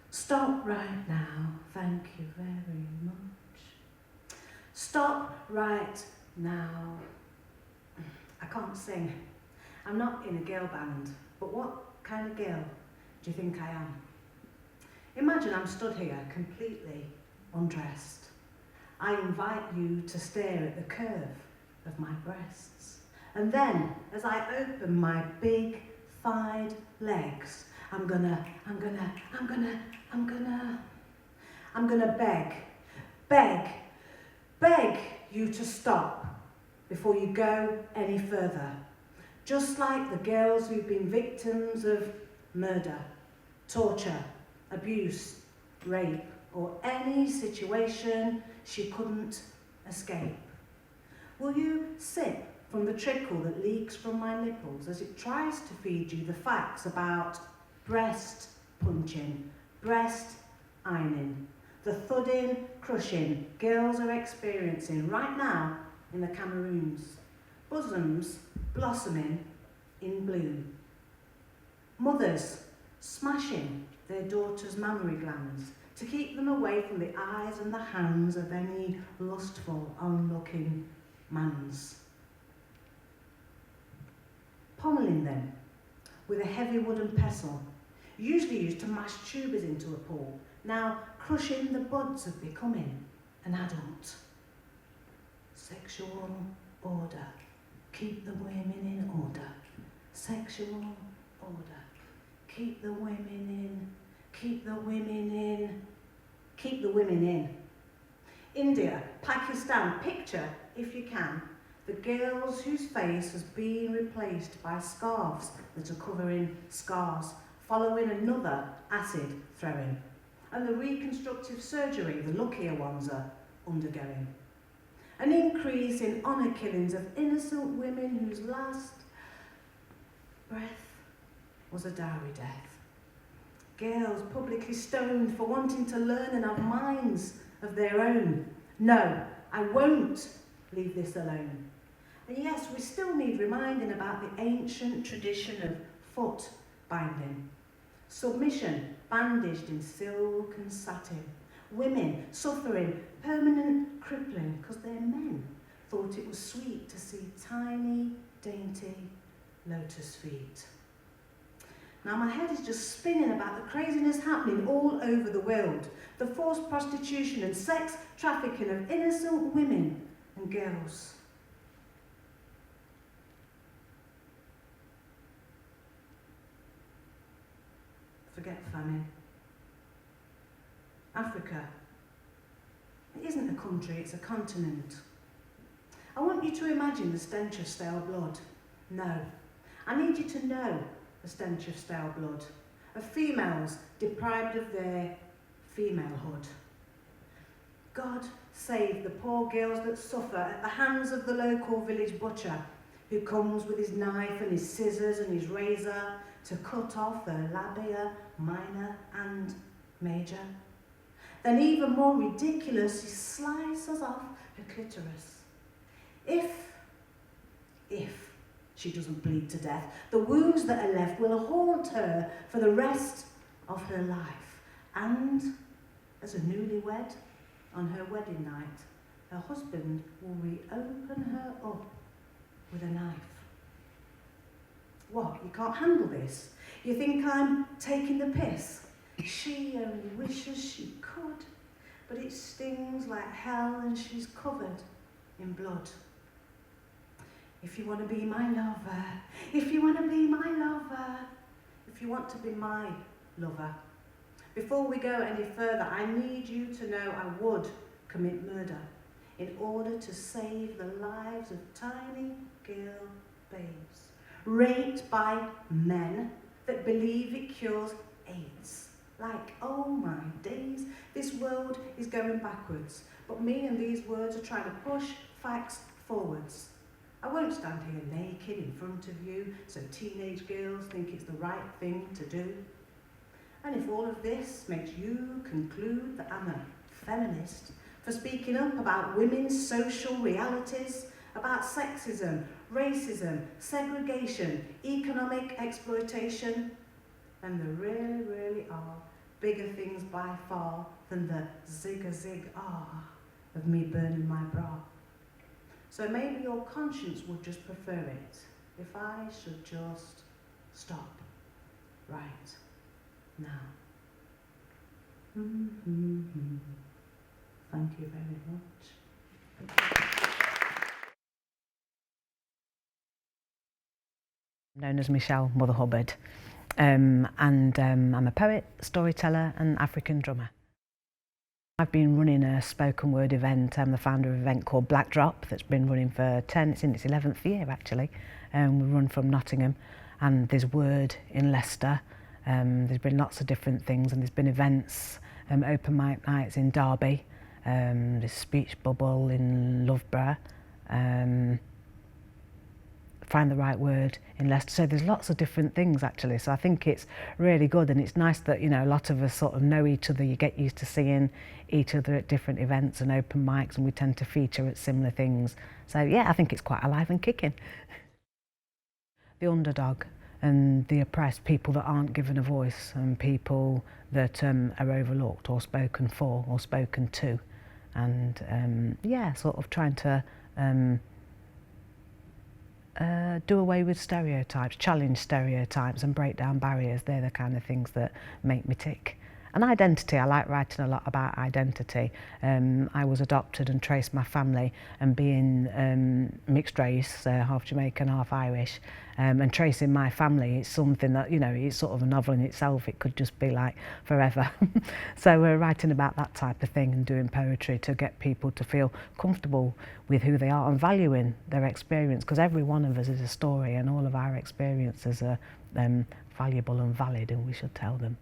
Stop right now, thank you very much. Stop right now. I can't sing. I'm not in a girl band, but what kind of girl do you think I am? Imagine I'm stood here completely undressed. I invite you to stare at the curve of my breasts. And then, as I open my big thighed legs, I'm gonna beg you to stop before you go any further. Just like the girls who've been victims of murder, torture, abuse, rape, or any situation she couldn't escape. Will you sip from the trickle that leaks from my nipples as it tries to feed you the facts about breast punching, breast ironing, the thudding, crushing girls are experiencing right now in the Cameroons, bosoms blossoming in bloom, mothers smashing their daughters' mammary glands to keep them away from the eyes and the hands of any lustful, onlooking mans. Pommelling them with a heavy wooden pestle, usually used to mash tubers into a pool, now crushing the buds of becoming an adult. Sexual order. Keep the women in order. Sexual order. Keep the women in. Keep the women in. Keep the women in. India, Pakistan, picture, if you can, the girls whose face has been replaced by scarves that are covering scars, following another acid throwing, and the reconstructive surgery the luckier ones are undergoing. An increase in honour killings of innocent women whose last breath was a dowry death. Girls publicly stoned for wanting to learn and have minds of their own. No, I won't leave this alone. And yes, we still need reminding about the ancient tradition of foot binding. Submission bandaged in silk and satin. Women suffering permanent crippling because their men thought it was sweet to see tiny, dainty lotus feet. Now my head is just spinning about the craziness happening all over the world. The forced prostitution and sex trafficking of innocent women and girls. Forget famine. Africa. It isn't a country, it's a continent. I want you to imagine the stench of stale blood. No. I need you to know the stench of stale blood, of females deprived of their femalehood. God save the poor girls that suffer at the hands of the local village butcher who comes with his knife and his scissors and his razor to cut off their labia minor and major. Then even more ridiculous, he slices off her clitoris. If she doesn't bleed to death, the wounds that are left will haunt her for the rest of her life. And as a newlywed, on her wedding night, her husband will reopen her up with a knife. What, you can't handle this? You think I'm taking the piss? She only wishes she could, but it stings like hell and she's covered in blood. If you want to be my lover, if you want to be my lover, if you want to be my lover. Before we go any further, I need you to know I would commit murder in order to save the lives of tiny girl babes, raped by men that believe it cures AIDS. Like, oh my days, this world is going backwards, but me and these words are trying to push facts forwards. I won't stand here naked in front of you so teenage girls think it's the right thing to do. And if all of this makes you conclude that I'm a feminist for speaking up about women's social realities, about sexism, racism, segregation, economic exploitation. And there really, really are bigger things by far than the zig-a-zig-ah of me burning my bra. So maybe your conscience would just prefer it if I should just stop right now. Thank you very much. I'm known as Michelle Hubbard, and I'm a poet, storyteller and African drummer. I've been running a spoken word event. I'm the founder of an event called Blackdrop that's been running for it's in its 11th year actually. We run from Nottingham, and there's Word in Leicester. There's been lots of different things, and there's been events, open mic nights in Derby, there's Speech Bubble in Loughborough, Find the Right Word in Leicester. So there's lots of different things actually. So I think it's really good, and it's nice that, you know, a lot of us sort of know each other. You get used to seeing each other at different events and open mics, and we tend to feature at similar things. So yeah, I think it's quite alive and kicking. The underdog and the oppressed, people that aren't given a voice, and people that are overlooked or spoken for or spoken to, and yeah, sort of trying to do away with stereotypes, challenge stereotypes and break down barriers. They're the kind of things that make me tick. And identity, I like writing a lot about identity. I was adopted and traced my family, and being mixed race, half Jamaican, half Irish, and tracing my family, it's something that, you know, it's sort of a novel in itself. It could just be like forever. So we're writing about that type of thing and doing poetry to get people to feel comfortable with who they are and valuing their experience, because every one of us is a story, and all of our experiences are valuable and valid, and we should tell them.